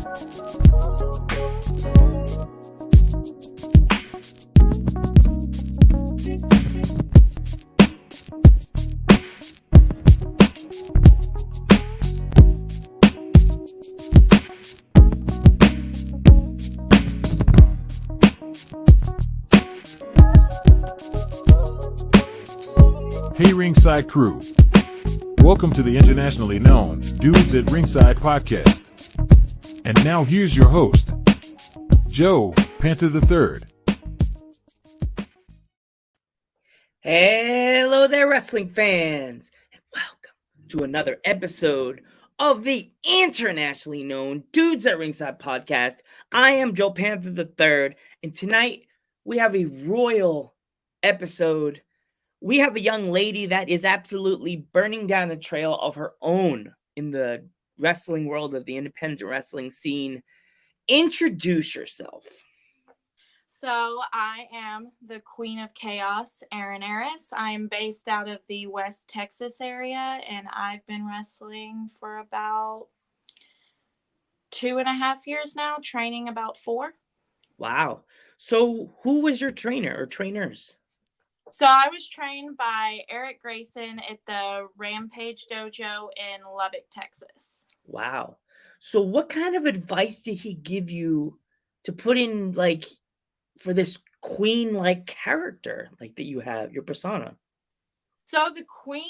Hey Ringside crew, welcome to the internationally known Dudes at Ringside podcast. And now here's your host, Joe, Panther the Third. Hello there, wrestling fans, and welcome to another episode of the internationally known Dudes at Ringside podcast. I am Joe Panther the Third, and tonight we have a royal episode. We have a young lady that is absolutely burning down a trail of her own in the wrestling world of the independent wrestling scene. Introduce yourself. So I am the Queen of Chaos, Eris. I am based out of the West Texas area, and I've been wrestling for about 2.5 years now, training about 4. Wow. So who was your trainer or trainers? So I was trained by Eric Grayson at the Rampage Dojo in Lubbock, Texas. Wow. So what kind of advice did he give you to put in, like, for this queen-like character, like, that you have, your persona? So the Queen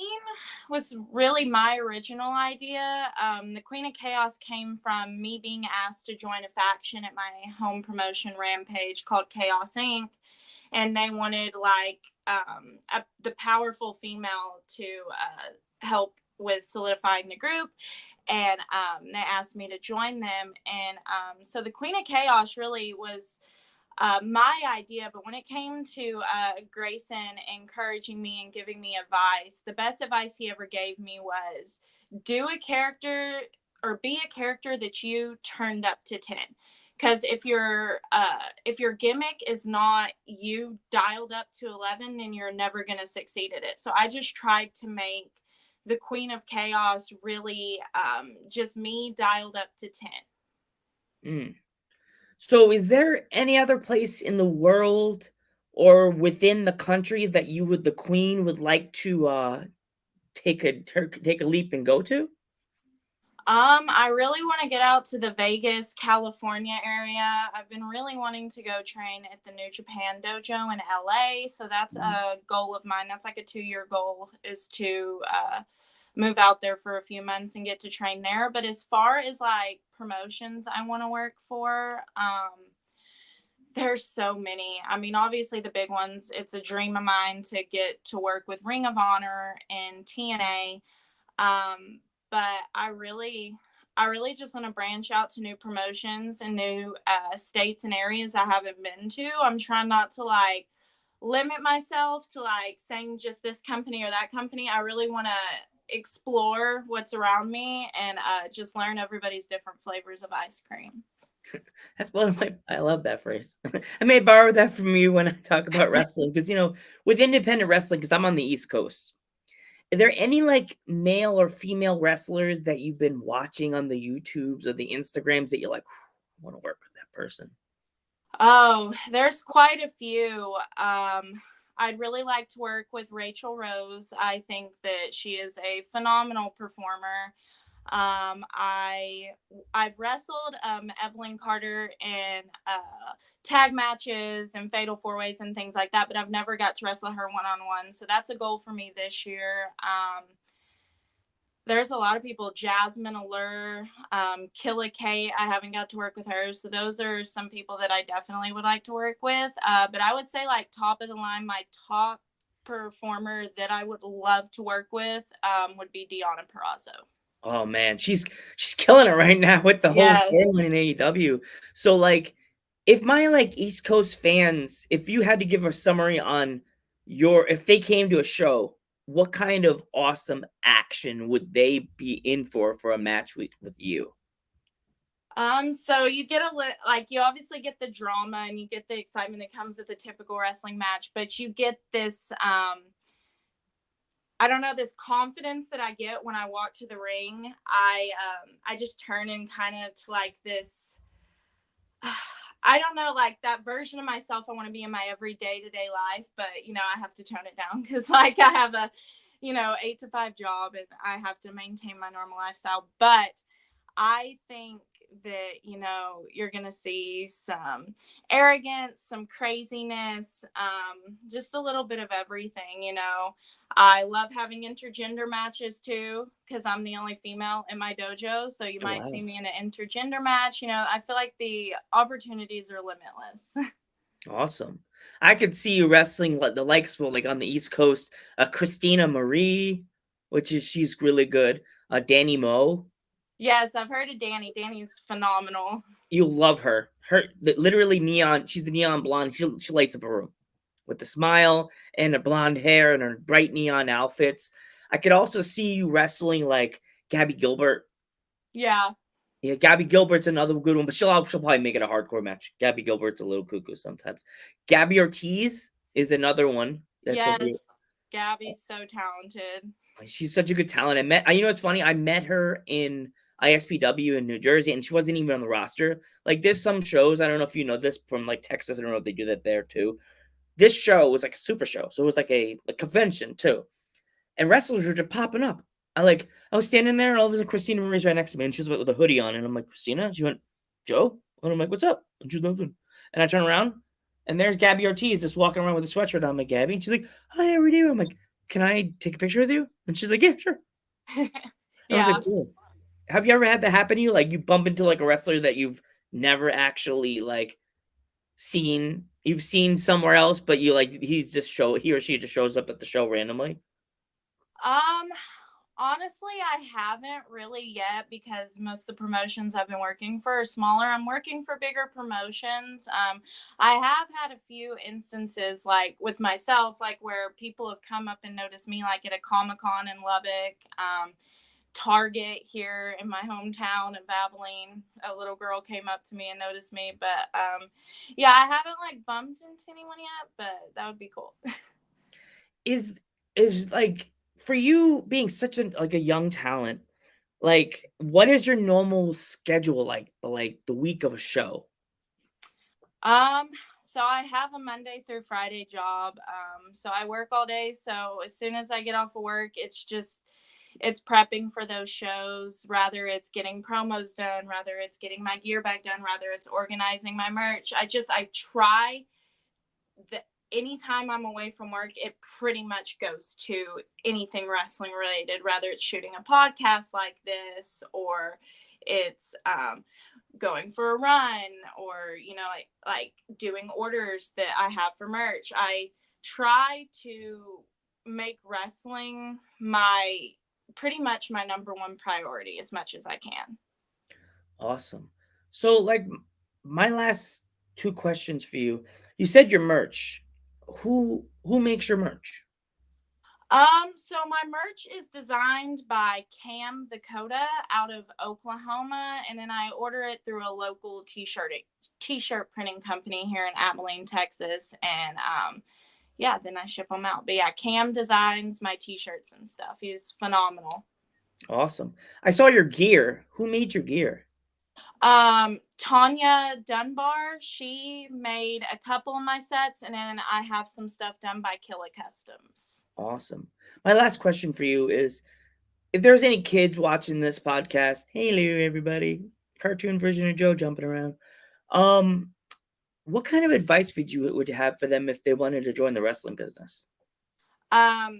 was really my original idea. The Queen of Chaos came from me being asked to join a faction at my home promotion Rampage called Chaos Inc. And they wanted, like, the powerful female to help with solidifying the group. And they asked me to join them. And so the Queen of Chaos really was my idea. But when it came to Grayson encouraging me and giving me advice, the best advice he ever gave me was do a character or be a character that you turned up to 10. Because if your gimmick is not you dialed up to 11, then you're never going to succeed at it. So I just tried to make the Queen of Chaos really just me dialed up to 10. So is there any other place in the world or within the country that the Queen would like to take a leap and go to? I really want to get out to the Vegas, California area. I've been really wanting to go train at the New Japan Dojo in LA. So that's a goal of mine. That's like a 2-year goal, is to move out there for a few months and get to train there. But as far as like promotions I want to work for, there's so many. I mean, obviously the big ones, it's a dream of mine to get to work with Ring of Honor and TNA. But I really just want to branch out to new promotions and new states and areas I haven't been to. I'm trying not to like limit myself to like saying just this company or that company. I really want to explore what's around me and just learn everybody's different flavors of ice cream. That's one of I love that phrase. I may borrow that from you when I talk about wrestling, because with independent wrestling, because I'm on the East Coast. Are there any like male or female wrestlers that you've been watching on the YouTubes or the Instagrams that you're like, I want to work with that person? Oh, there's quite a few. I'd really like to work with Rachel Rose. I think that she is a phenomenal performer. I've wrestled Evelyn Carter in tag matches and fatal 4-ways and things like that, but I've never got to wrestle her one-on-one. So that's a goal for me this year. There's a lot of people, Jasmine Allure, Killa Kate. I haven't got to work with her. So those are some people that I definitely would like to work with. But I would say like top of the line, my top performer that I would love to work with would be Deonna Purrazzo. Oh man, she's killing it right now with the whole storyline in AEW. So like, if my like East Coast fans, if you had to give a summary on if they came to a show, what kind of awesome action would they be in for a match with you? So you get you obviously get the drama and you get the excitement that comes with a typical wrestling match, but you get this I don't know, this confidence that I get when I walk to the ring. I just turn in kind of to like this I don't know, like that version of myself I want to be in my everyday to day life, but I have to tone it down because like I have a 8 to 5 job and I have to maintain my normal lifestyle. But I think that you're gonna see some arrogance, some craziness, just a little bit of everything. I love having intergender matches too because I'm the only female in my dojo, so you might see Wow. me in an intergender match. I feel like the opportunities are limitless. Awesome. I could see you wrestling like the likes of like on the East Coast, Christina Marie, she's really good. Danny Moe. Yes, I've heard of Danny. Danny's phenomenal. You'll love her. Literally neon. She's the neon blonde. She lights up a room with the smile and her blonde hair and her bright neon outfits. I could also see you wrestling like Gabby Gilbert. Yeah. Yeah, Gabby Gilbert's another good one, but she'll probably make it a hardcore match. Gabby Gilbert's a little cuckoo sometimes. Gabby Ortiz is another one. That's a real. Yes. Gabby's so talented. She's such a good talent. It's funny. I met her in ISPW in New Jersey, and she wasn't even on the roster. Like, there's some shows. I don't know if you know this from like Texas. I don't know if they do that there too. This show was like a super show, so it was like a convention too, and wrestlers were just popping up. I was standing there, and all of a sudden Christina Marie's right next to me, and she's with a hoodie on, and I'm like, Christina? She went, Joe? And I'm like, what's up? And she's nothing. And I turn around, and there's Gabby Ortiz just walking around with a sweatshirt on. I'm like, Gabby? And she's like, hi, how are you? I'm like, can I take a picture with you? And she's like, yeah, sure. I was Yeah. like, cool. Have you ever had that happen to you? Like, you bump into like a wrestler that you've never actually like seen, you've seen somewhere else, but he or she just shows up at the show randomly. Um, Honestly, I haven't really yet because most of the promotions I've been working for are smaller. I'm working for bigger promotions. I have had a few instances like with myself, like where people have come up and noticed me, like at a Comic-Con in Lubbock, Target here in my hometown of Abilene. A little girl came up to me and noticed me, but yeah, I haven't like bumped into anyone yet, but that would be cool. Is like for you being such a young talent, like what is your normal schedule like the week of a show? Um, so I have a Monday through Friday job. So I work all day. So as soon as I get off of work, it's prepping for those shows. Rather it's getting promos done, rather it's getting my gear back done, rather it's organizing my merch. I try the anytime I'm away from work, it pretty much goes to anything wrestling related, rather it's shooting a podcast like this or it's going for a run or like doing orders that I have for merch. I try to make wrestling my pretty much my number one priority as much as I can. Awesome. So like my last two questions for you. You said your merch. Who makes your merch? So my merch is designed by Cam Dakota out of Oklahoma, and then I order it through a local t-shirt printing company here in Abilene, Texas, and yeah, then I ship them out. But yeah, Cam designs my t-shirts and stuff. He's phenomenal. Awesome. I saw your gear. Who made your gear? Tanya Dunbar, she made a couple of my sets, and then I have some stuff done by Killa Customs. Awesome. My last question for you is if there's any kids watching this podcast, hello everybody, cartoon version of Joe jumping around. Um, what kind of advice would you have for them if they wanted to join the wrestling business? Um,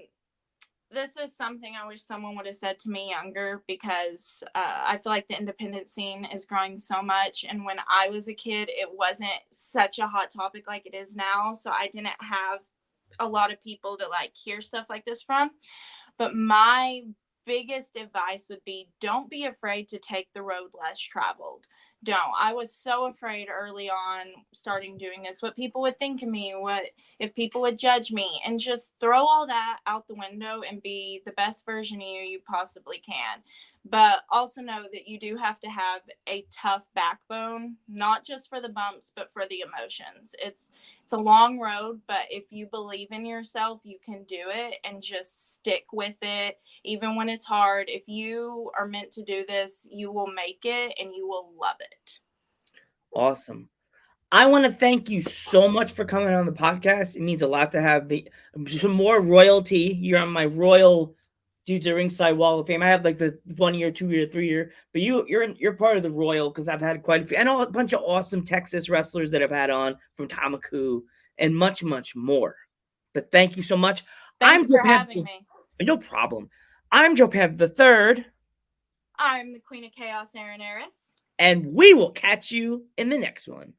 this is something I wish someone would have said to me younger because I feel like the independent scene is growing so much. And when I was a kid, it wasn't such a hot topic like it is now. So I didn't have a lot of people to like hear stuff like this from. But my biggest advice would be don't be afraid to take the road less traveled. Don't. I was so afraid early on starting doing this, what people would think of me, what if people would judge me, and just throw all that out the window and be the best version of you possibly can. But also know that you do have to have a tough backbone, not just for the bumps, but for the emotions. It's a long road, but if you believe in yourself, you can do it and just stick with it. Even when it's hard, if you are meant to do this, you will make it and you will love it. Awesome. I want to thank you so much for coming on the podcast. It means a lot to have some more royalty. You're on my royal Dudes at Ringside Wall of Fame. I have like the 1 year, 2 year, 3 year, but you're part of the royal because I've had quite a few and a bunch of awesome Texas wrestlers that I've had on from Tamaku and much, much more. But thank you so much. Thanks for having me. No problem. I'm Joe Panther the Third. I'm the Queen of Chaos, Eris. And we will catch you in the next one.